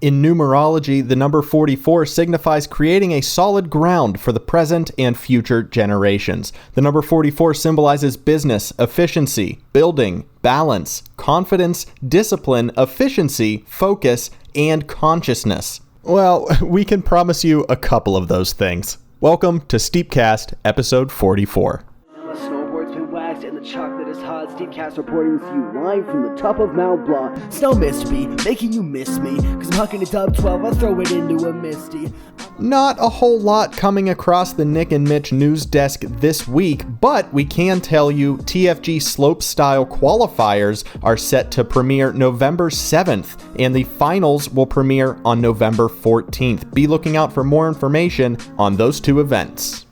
in numerology, the number 44 signifies creating a solid ground for the present and future generations. The number 44 symbolizes business, efficiency, building, balance, confidence, discipline, efficiency, focus, and consciousness. Well, we can promise you a couple of those things. Welcome to STEEPCAST, episode 44. Snowboard's been waxed and the chocolate is hot. STEEPCAST reporting to you live from the top of Mount Blanc. Snow missed me, making you miss me. Cause I'm hucking it up 12, I'll throw it into a misty. Not a whole lot coming across the Nick and Mitch news desk this week, but we can tell you TFG slopestyle qualifiers are set to premiere November 7th, and the finals will premiere on November 14th. Be looking out for more information on those two events.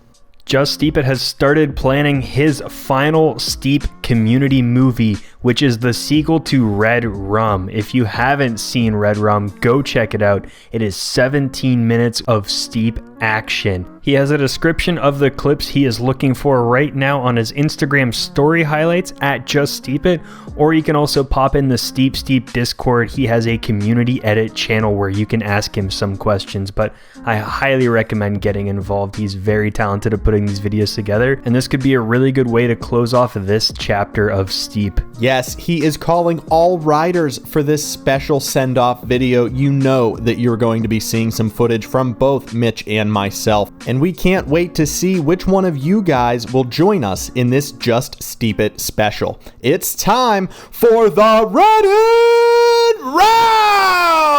Just Steep It has started planning his final Steep community movie, which is the sequel to Red Rum. If you haven't seen Red Rum, go check it out. It is 17 minutes of steep action. He has a description of the clips he is looking for right now on his Instagram story highlights at Just Steep It, or you can also pop in the Steep Discord. He has a community edit channel where you can ask him some questions, but I highly recommend getting involved. He's very talented at putting these videos together, and this could be a really good way to close off this chapter of Steep. Yes, he is calling all riders for this special send-off video. You know that you're going to be seeing some footage from both Mitch and myself, and we can't wait to see which one of you guys will join us in this Just Steep It special. It's time for the Reddit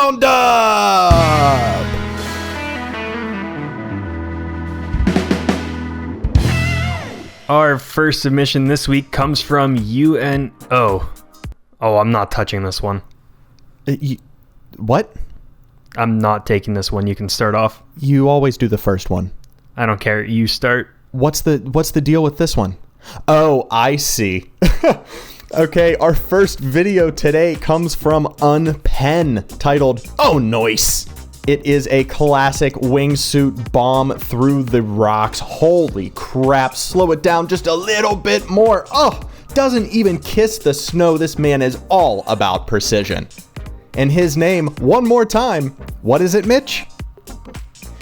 Roundup! Our first submission this week comes from UNO. Oh, I'm not touching this one. What? I'm not taking this one. You can start off. You always do the first one. I don't care. You start. What's the deal with this one? Oh, I see. Okay, our first video today comes from Unpen, titled, "Oh, Nice." It is a classic wingsuit bomb through the rocks. Holy crap, slow it down just a little bit more. Oh, doesn't even kiss the snow. This man is all about precision. And his name, one more time, what is it, Mitch?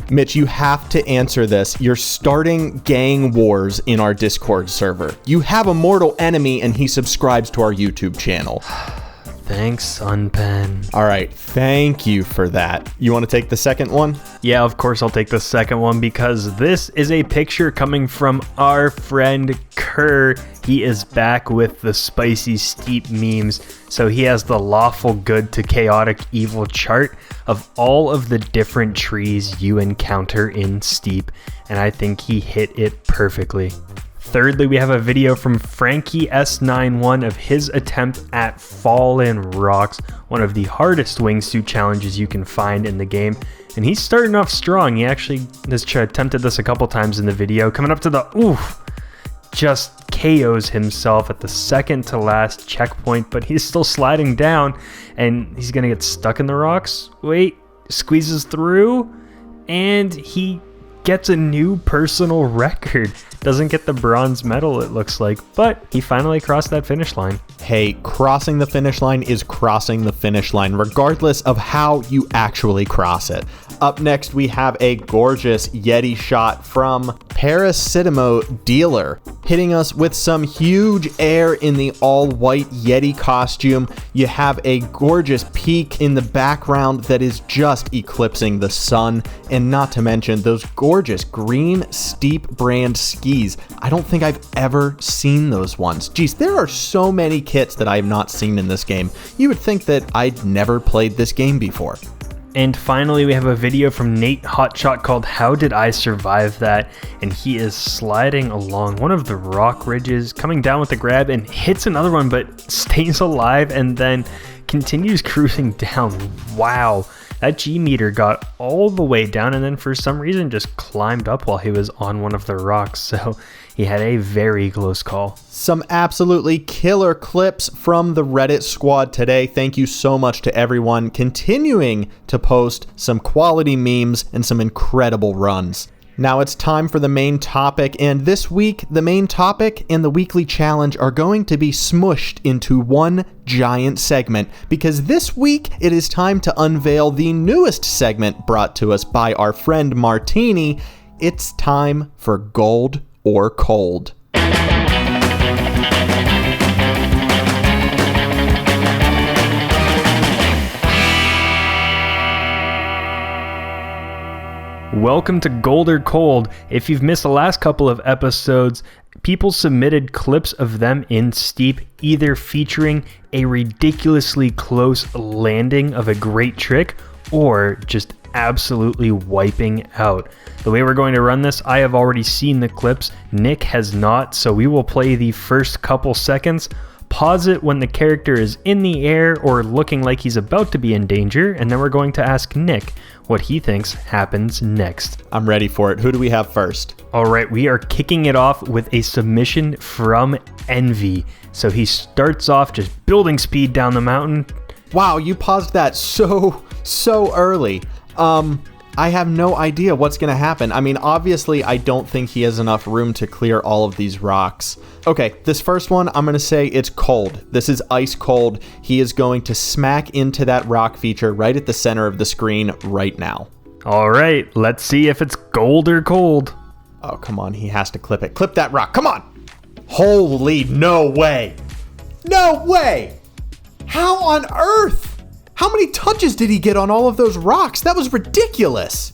Mitch, you have to answer this. You're starting gang wars in our Discord server. You have a mortal enemy and he subscribes to our YouTube channel. Thanks, Unpen. All right, thank you for that. You want to take the second one? Yeah, of course I'll take the second one because this is a picture coming from our friend Kerr. He is back with the spicy steep memes. So he has the lawful good to chaotic evil chart of all of the different trees you encounter in Steep, and I think he hit it perfectly. Thirdly, we have a video from Frankie S91 of his attempt at Fallen Rocks, one of the hardest wingsuit challenges you can find in the game. And he's starting off strong. He actually has attempted this a couple times in the video. Coming up to the just KOs himself at the second to last checkpoint, but he's still sliding down and he's gonna get stuck in the rocks. Wait, squeezes through and he gets a new personal record. Doesn't get the bronze medal, it looks like, but he finally crossed that finish line. Hey, crossing the finish line is crossing the finish line, regardless of how you actually cross it. Up next, we have a gorgeous Yeti shot from Parasitimo Dealer, hitting us with some huge air in the all-white Yeti costume. You have a gorgeous peak in the background that is just eclipsing the sun, and not to mention those gorgeous green Steep brand skis. I don't think I've ever seen those ones. Geez, there are so many kits that I have not seen in this game. You would think that I'd never played this game before. And finally, we have a video from Nate Hotshot called How Did I Survive That? And he is sliding along one of the rock ridges, coming down with the grab and hits another one, but stays alive and then continues cruising down. Wow. That G meter got all the way down and then for some reason just climbed up while he was on one of the rocks. So he had a very close call. Some absolutely killer clips from the Reddit squad today. Thank you so much to everyone continuing to post some quality memes and some incredible runs. Now it's time for the main topic, and this week, the main topic and the weekly challenge are going to be smushed into one giant segment, because this week it is time to unveil the newest segment brought to us by our friend Martini. It's time for Gold or Cold. Welcome to Gold or Cold. If you've missed the last couple of episodes, people submitted clips of them in Steep, either featuring a ridiculously close landing of a great trick or just absolutely wiping out. The way we're going to run this, I have already seen the clips. Nick has not, so we will play the first couple seconds, pause it when the character is in the air or looking like he's about to be in danger, and then we're going to ask Nick what he thinks happens next. I'm ready for it. Who do we have first? All right, we are kicking it off with a submission from Envy. So he starts off just building speed down the mountain. Wow, you paused that so early. I have no idea what's going to happen. I mean, obviously, I don't think he has enough room to clear all of these rocks. Okay, this first one, I'm going to say it's cold. This is ice cold. He is going to smack into that rock feature right at the center of the screen right now. All right, let's see if it's gold or cold. Oh, come on. He has to clip it. Clip that rock. Come on. Holy, no way. No way. How on earth? How many touches did he get on all of those rocks? That was ridiculous.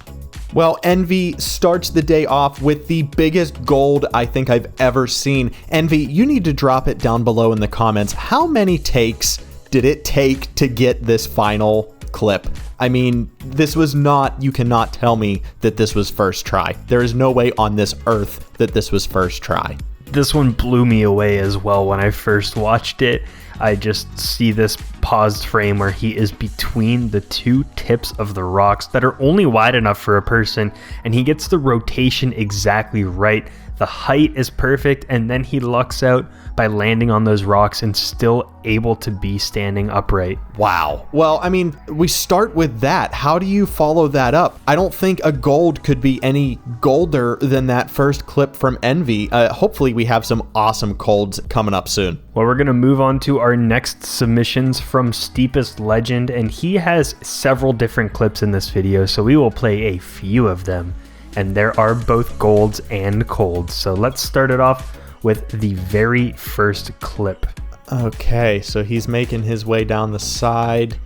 Well, Envy starts the day off with the biggest gold I think I've ever seen. Envy, you need to drop it down below in the comments. How many takes did it take to get this final clip? I mean, this was not, you cannot tell me that this was first try. There is no way on this earth that this was first try. This one blew me away as well when I first watched it. I just see this paused frame where he is between the two tips of the rocks that are only wide enough for a person, and he gets the rotation exactly right. The height is perfect, and then he lucks out by landing on those rocks and still able to be standing upright. Wow. Well, I mean, we start with that. How do you follow that up? I don't think a gold could be any golder than that first clip from Envy. Hopefully we have some awesome colds coming up soon. Well, we're going to move on to our next submissions from Steepest Legend, and he has several different clips in this video, so we will play a few of them. And there are both golds and colds. So let's start it off with the very first clip. Okay, so he's making his way down the side,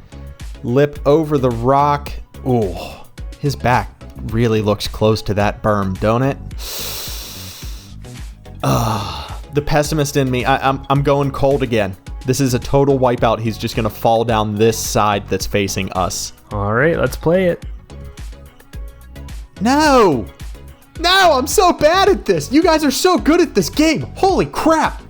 lip over the rock. Ooh, his back really looks close to that berm, don't it? The pessimist in me, I'm going cold again. This is a total wipeout. He's just gonna fall down this side that's facing us. All right, let's play it. No, I'm so bad at this. You guys are so good at this game. Holy crap.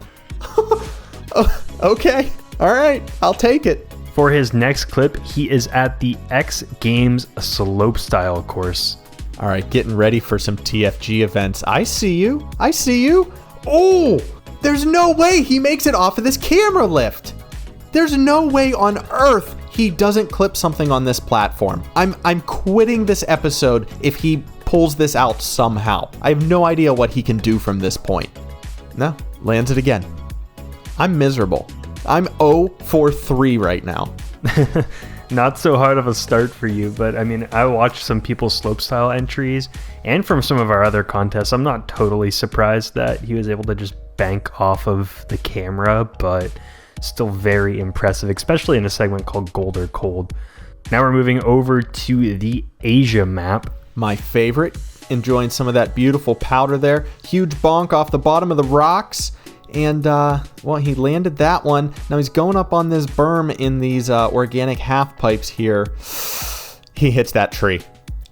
Okay, all right, I'll take it. For his next clip, he is at the X Games slopestyle course. All right, getting ready for some TFG events. I see you. Oh, there's no way he makes it off of this camera lift. There's no way on earth he doesn't clip something on this platform. I'm quitting this episode if he pulls this out somehow. I have no idea what he can do from this point. No, lands it again. I'm miserable. I'm 0 for 3 right now. Not so hard of a start for you, but I mean, I watched some people's slopestyle entries and from some of our other contests. I'm not totally surprised that he was able to just bank off of the camera, but still very impressive, especially in a segment called Gold or Cold. Now we're moving over to the Asia map. My favorite, enjoying some of that beautiful powder there. Huge bonk off the bottom of the rocks. And, well, he landed that one. Now he's going up on this berm in these organic half pipes here. He hits that tree.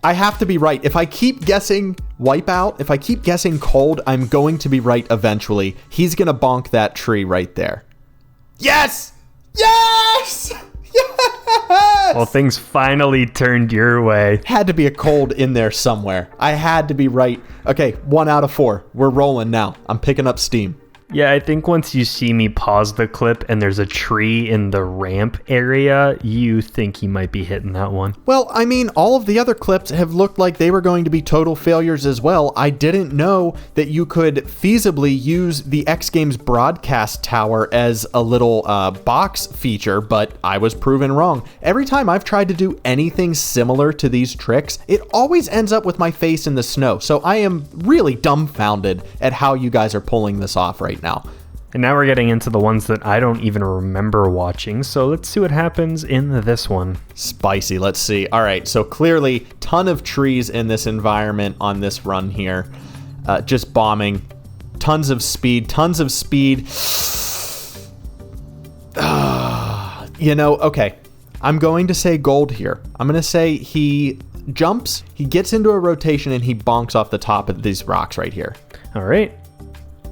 I have to be right. If I keep guessing wipeout, if I keep guessing cold, I'm going to be right eventually. He's going to bonk that tree right there. Yes! Yes! Yes! Well, things finally turned your way. Had to be a cold in there somewhere. I had to be right. Okay, 1 out of 4. We're rolling now. I'm picking up steam. Yeah, I think once you see me pause the clip and there's a tree in the ramp area, you think he might be hitting that one. Well, I mean, all of the other clips have looked like they were going to be total failures as well. I didn't know that you could feasibly use the X Games broadcast tower as a little box feature, but I was proven wrong. Every time I've tried to do anything similar to these tricks, it always ends up with my face in the snow. So I am really dumbfounded at how you guys are pulling this off right now. And now we're getting into the ones that I don't even remember watching, so let's see what happens in this one. Spicy, let's see. All right, so clearly ton of trees in this environment on this run here. Just bombing. Tons of speed. Okay. I'm going to say gold here. I'm going to say he jumps, he gets into a rotation, and he bonks off the top of these rocks right here. All right.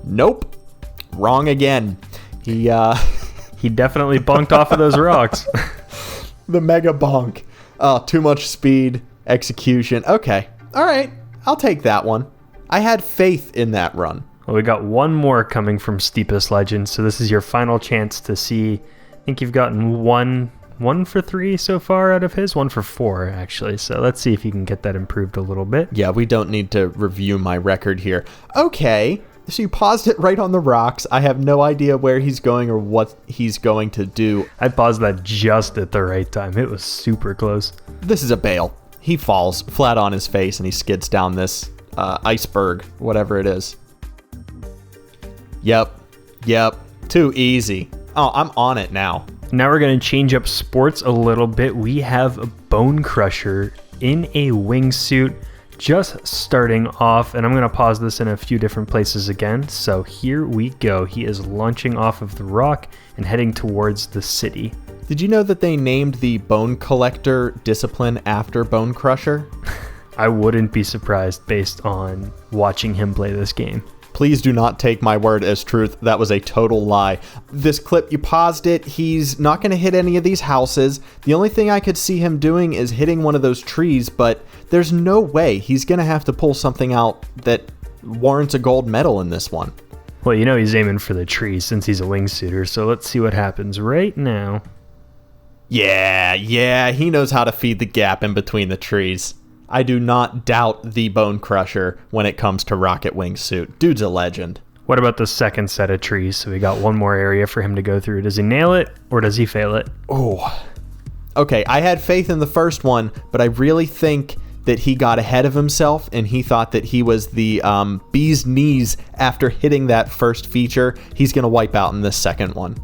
Nope. Wrong again. He definitely bonked off of those rocks. The mega bonk. Oh, too much speed, execution. Okay. All right. I'll take that one. I had faith in that run. Well, we got one more coming from Steepest Legend, so this is your final chance to see. I think you've gotten one for 3 so far out of his, 1 for 4 actually. So let's see if you can get that improved a little bit. Yeah, we don't need to review my record here. Okay. So you paused it right on the rocks. I have no idea where he's going or what he's going to do. I paused that just at the right time. It was super close. This is a bail. He falls flat on his face and he skids down this iceberg, whatever it is. Yep. Too easy. Oh, I'm on it now. Now we're going to change up sports a little bit. We have a Bone Crusher in a wingsuit just starting off, and I'm going to pause this in a few different places again. So here we go. He is launching off of the rock and heading towards the city. Did you know that they named the Bone Collector discipline after Bone Crusher? I wouldn't be surprised based on watching him play this game. Please do not take my word as truth. That was a total lie. This clip, you paused it. He's not going to hit any of these houses. The only thing I could see him doing is hitting one of those trees, but there's no way he's going to have to pull something out that warrants a gold medal in this one. Well, you know he's aiming for the trees since he's a wingsuiter, so let's see what happens right now. Yeah, he knows how to feed the gap in between the trees. I do not doubt the Bone Crusher when it comes to rocket wingsuit. Dude's a legend. What about the second set of trees? So we got one more area for him to go through. Does he nail it or does he fail it? Oh, okay. I had faith in the first one, but I really think that he got ahead of himself and he thought that he was the bee's knees after hitting that first feature. He's going to wipe out in this second one.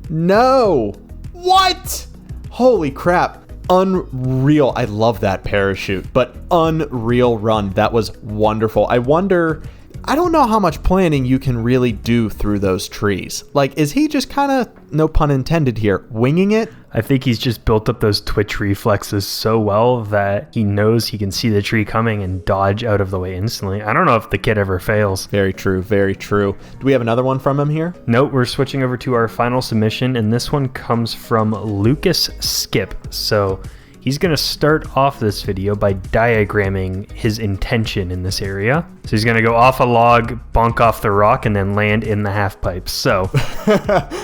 No! What? Holy crap. Unreal. I love that parachute, but unreal run. That was wonderful. I don't know how much planning you can really do through those trees. Like, is he just kind of, no pun intended here, winging it? I think he's just built up those twitch reflexes so well that he knows he can see the tree coming and dodge out of the way instantly. I don't know if the kid ever fails. Very true, very true. Do we have another one from him here? Nope, we're switching over to our final submission, and this one comes from Lucas Skip. So he's going to start off this video by diagramming his intention in this area. So he's going to go off a log, bonk off the rock, and then land in the half pipe. So,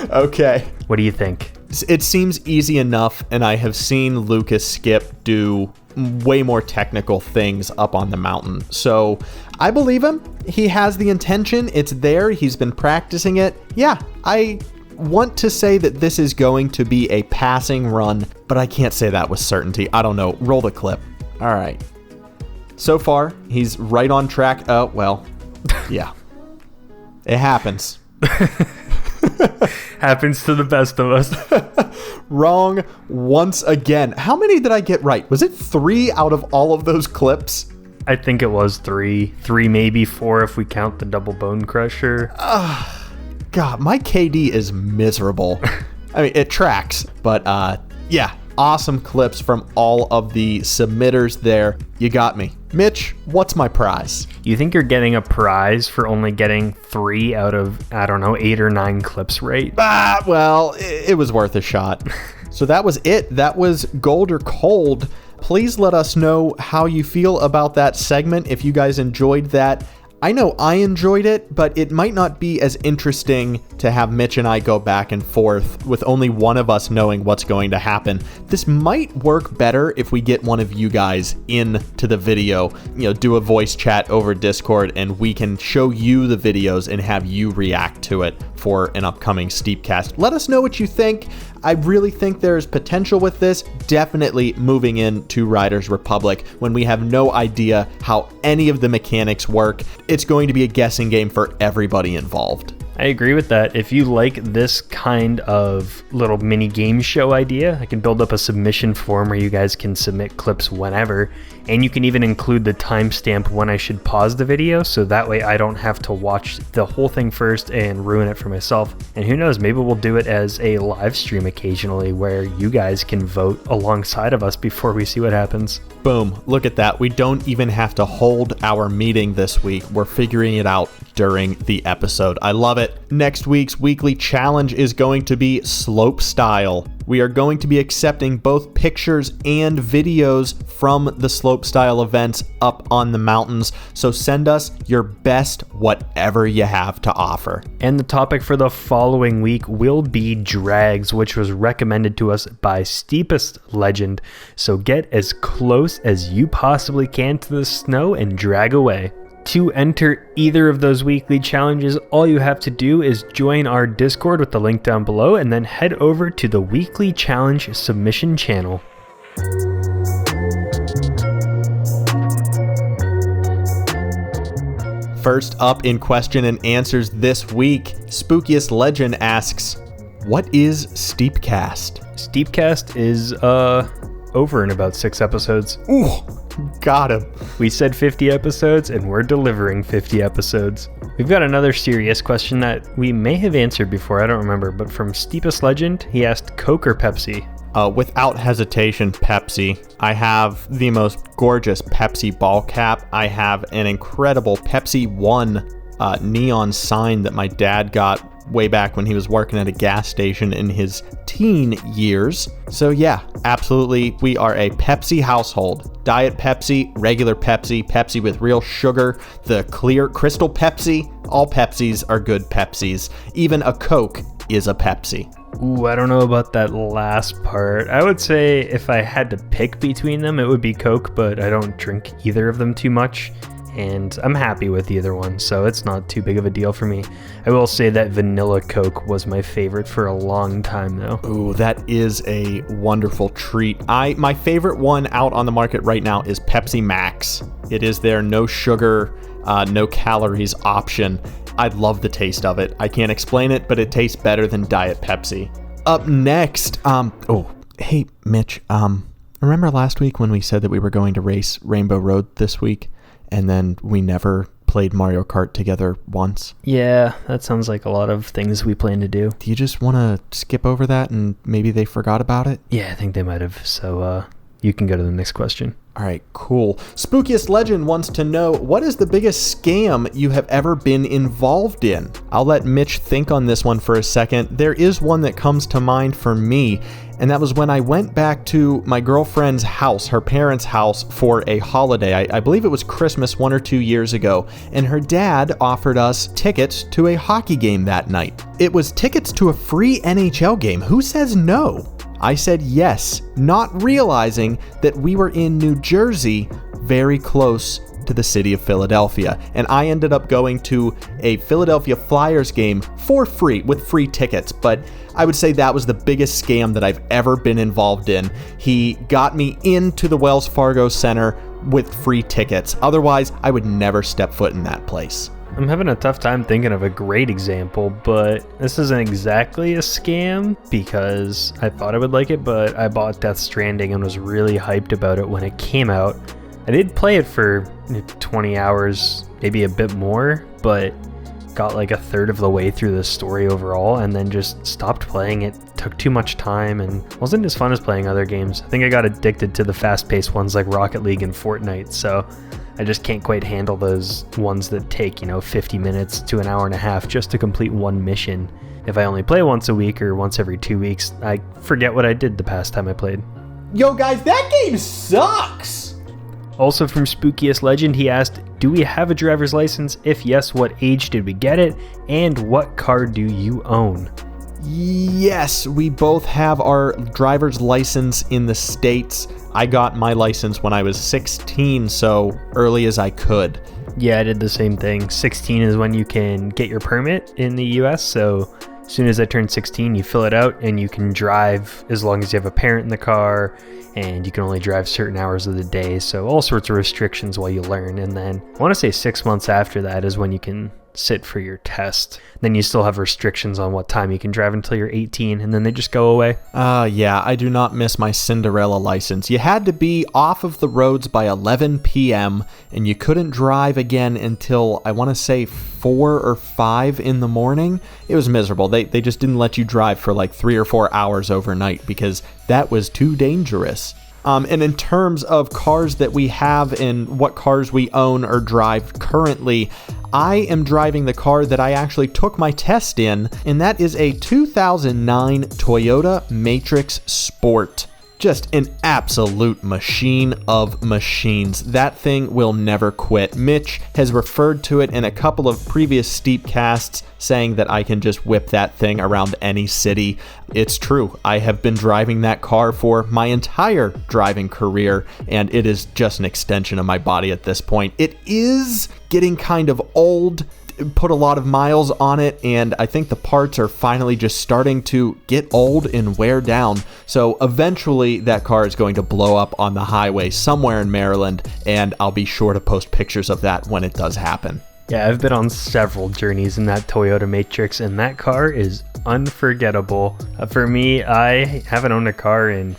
okay. What do you think? It seems easy enough, and I have seen Lucas Skip do way more technical things up on the mountain. So I believe him. He has the intention. It's there. He's been practicing it. Yeah, I want to say that this is going to be a passing run, but I can't say that with certainty. I don't know. Roll the clip. All right. So far, he's right on track. Oh, well, yeah. It happens. Happens to the best of us. Wrong once again. How many did I get right? Was it 3 out of all of those clips? I think it was 3. 3, maybe 4 if we count the double Bone Crusher. God, my KD is miserable. I mean, it tracks, but yeah, awesome clips from all of the submitters there. You got me. Mitch, what's my prize? You think you're getting a prize for only getting 3 out of, I don't know, 8 or 9 clips right? Well, it was worth a shot. So that was it. That was Gold or Cold. Please let us know how you feel about that segment. If you guys enjoyed that, I know I enjoyed it, but it might not be as interesting to have Mitch and I go back and forth with only one of us knowing what's going to happen. This might work better if we get one of you guys into the video, do a voice chat over Discord, and we can show you the videos and have you react to it for an upcoming STEEPCAST. Let us know what you think. I really think there's potential with this, definitely moving into Riders Republic when we have no idea how any of the mechanics work. It's going to be a guessing game for everybody involved. I agree with that. If you like this kind of little mini game show idea, I can build up a submission form where you guys can submit clips whenever, and you can even include the timestamp when I should pause the video, so that way I don't have to watch the whole thing first and ruin it for myself. And who knows, maybe we'll do it as a live stream occasionally where you guys can vote alongside of us before we see what happens. Boom, look at that. We don't even have to hold our meeting this week. We're figuring it out during the episode. I love it. Next week's weekly challenge is going to be slope style. We are going to be accepting both pictures and videos from the slope style events up on the mountains. So send us your best whatever you have to offer. And the topic for the following week will be drags, which was recommended to us by Steepest Legend. So get as close as you possibly can to the snow and drag away. To enter either of those weekly challenges, all you have to do is join our Discord with the link down below and then head over to the weekly challenge submission channel. First up in question and answers this week, Spookiest Legend asks, what is STEEPCAST? STEEPCAST is over in about 6 episodes. Ooh, got him. We said 50 episodes and we're delivering 50 episodes. We've got another serious question that we may have answered before, I don't remember, but from Steepest Legend, he asked Coke or Pepsi? Without hesitation, Pepsi. I have the most gorgeous Pepsi ball cap. I have an incredible Pepsi One neon sign that my dad got way back when he was working at a gas station in his teen years. So yeah, absolutely, we are a Pepsi household. Diet Pepsi, regular Pepsi, Pepsi with real sugar, the clear crystal Pepsi. All Pepsis are good Pepsis. Even a Coke is a Pepsi. Ooh, I don't know about that last part. I would say if I had to pick between them, it would be Coke, but I don't drink either of them too much. And I'm happy with either one, so it's not too big of a deal for me. I will say that vanilla Coke was my favorite for a long time, though. Ooh, that is a wonderful treat. My favorite one out on the market right now is Pepsi Max. It is their no sugar, no calories option. I love the taste of it. I can't explain it, but it tastes better than Diet Pepsi. Up next, hey, Mitch, remember last week when we said that we were going to race Rainbow Road this week? And then we never played Mario Kart together once. Yeah, that sounds like a lot of things we plan to do. Do you just want to skip over that and maybe they forgot about it? Yeah, I think they might have. So you can go to the next question. All right, cool. Spookiest Legend wants to know, what is the biggest scam you have ever been involved in? I'll let Mitch think on this one for a second. There is one that comes to mind for me, and that was when I went back to my girlfriend's house, her parents' house, for a holiday. I believe it was Christmas 1 or 2 years ago, and her dad offered us tickets to a hockey game that night. It was tickets to a free NHL game. Who says no? I said yes, not realizing that we were in New Jersey, very close to the city of Philadelphia. And I ended up going to a Philadelphia Flyers game for free, with free tickets. But I would say that was the biggest scam that I've ever been involved in. He got me into the Wells Fargo Center with free tickets. Otherwise, I would never step foot in that place. I'm having a tough time thinking of a great example, but this isn't exactly a scam because I thought I would like it, but I bought Death Stranding and was really hyped about it when it came out. I did play it for 20 hours, maybe a bit more, but got like a third of the way through the story overall and then just stopped playing it. Took too much time and wasn't as fun as playing other games. I think I got addicted to the fast-paced ones like Rocket League and Fortnite, so I just can't quite handle those ones that take, 50 minutes to an hour and a half just to complete one mission. If I only play once a week or once every 2 weeks, I forget what I did the past time I played. Yo guys, that game sucks! Also from Spookiest Legend, he asked, do we have a driver's license? If yes, what age did we get it? And what car do you own? Yes, we both have our driver's license in the States. I got my license when I was 16, so early as I could. Yeah, I did the same thing. 16 is when you can get your permit in the US, so as soon as I turned 16, you fill it out and you can drive as long as you have a parent in the car, and you can only drive certain hours of the day, so all sorts of restrictions while you learn. And then I want to say 6 months after that is when you can sit for your test. Then you still have restrictions on what time you can drive until you're 18, and then they just go away. Yeah, I do not miss my Cinderella license. You had to be off of the roads by 11 p.m., and you couldn't drive again until, I want to say, 4 or 5 in the morning. It was miserable. They just didn't let you drive for like 3 or 4 hours overnight because that was too dangerous. And in terms of cars that we have and what cars we own or drive currently, I am driving the car that I actually took my test in, and that is a 2009 Toyota Matrix Sport. Just an absolute machine of machines. That thing will never quit. Mitch has referred to it in a couple of previous STEEPCasts, saying that I can just whip that thing around any city. It's true. I have been driving that car for my entire driving career, and it is just an extension of my body at this point. It is getting kind of old, put a lot of miles on it, and I think the parts are finally just starting to get old and wear down. So eventually that car is going to blow up on the highway somewhere in Maryland, and I'll be sure to post pictures of that when it does happen. Yeah, I've been on several journeys in that Toyota Matrix, and that car is unforgettable. For me, I haven't owned a car in,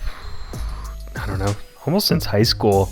I don't know, almost since high school.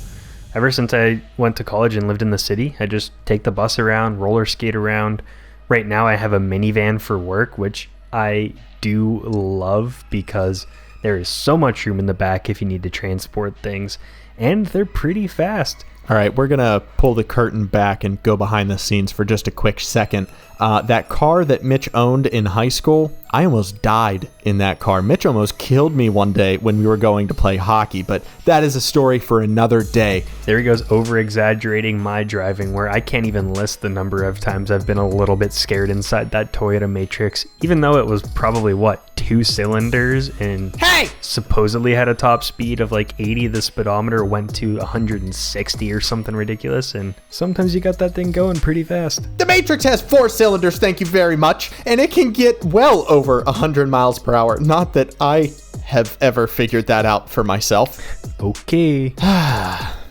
Ever since I went to college and lived in the city, I just take the bus around, roller skate around. Right now I have a minivan for work, which I do love because there is so much room in the back if you need to transport things, and they're pretty fast. All right, we're going to pull the curtain back and go behind the scenes for just a quick second. That car that Mitch owned in high school, I almost died in that car. Mitch almost killed me one day when we were going to play hockey, but that is a story for another day. There he goes, over-exaggerating my driving, where I can't even list the number of times I've been a little bit scared inside that Toyota Matrix, even though it was probably, 2 cylinders and supposedly had a top speed of like 80. The speedometer went to 160 or something ridiculous, and sometimes you got that thing going pretty fast. The Matrix has 4 cylinders, thank you very much, and it can get well over 100 miles per hour. Not that I have ever figured that out for myself. Okay.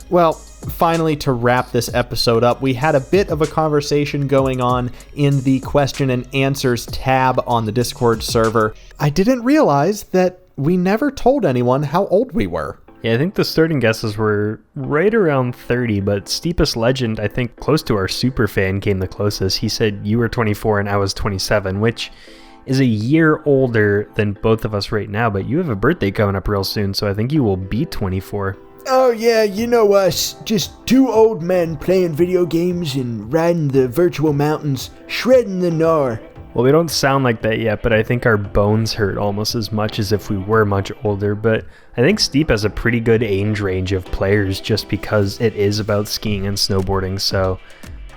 Well, finally, to wrap this episode up, we had a bit of a conversation going on in the question and answers tab on the Discord server. I didn't realize that we never told anyone how old we were. Yeah, I think the starting guesses were right around 30, but Steepest Legend, I think close to our super fan, came the closest. He said you were 24 and I was 27, which is a year older than both of us right now, but you have a birthday coming up real soon, so I think you will be 24. Oh yeah, you know us, just 2 old men playing video games and riding the virtual mountains, shredding the gnar. Well, we don't sound like that yet, but I think our bones hurt almost as much as if we were much older. But I think Steep has a pretty good age range of players just because it is about skiing and snowboarding. So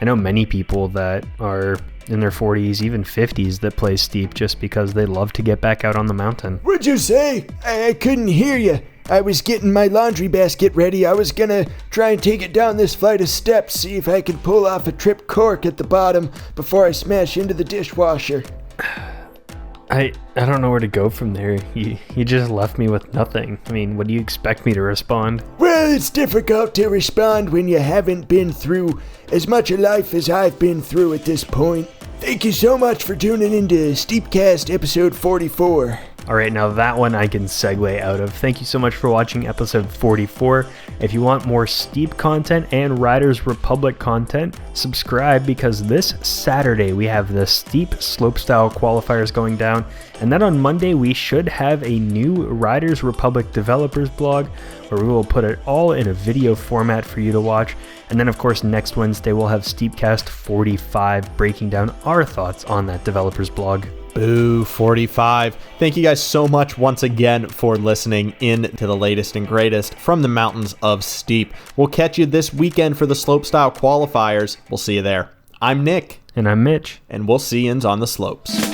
I know many people that are in their 40s, even 50s, that play Steep just because they love to get back out on the mountain. What'd you say? I couldn't hear you. I was getting my laundry basket ready. I was gonna try and take it down this flight of steps, see if I could pull off a tripped cork at the bottom before I smash into the dishwasher. I don't know where to go from there. You just left me with nothing. I mean, what do you expect me to respond? Well, it's difficult to respond when you haven't been through as much of life as I've been through at this point. Thank you so much for tuning into STEEPCAST episode 44. All right, now that one I can segue out of. Thank you so much for watching episode 44. If you want more Steep content and Riders Republic content, subscribe because this Saturday we have the Steep slopestyle qualifiers going down, and then on Monday we should have a new Riders Republic developers blog where we will put it all in a video format for you to watch. And then of course next Wednesday we'll have SteepCast 45 breaking down our thoughts on that developers blog. Boo 45. Thank you guys so much once again for listening in to the latest and greatest from the mountains of Steep. We'll catch you this weekend for the slopestyle qualifiers. We'll see you there. I'm Nick. And I'm Mitch. And we'll see yous on the slopes.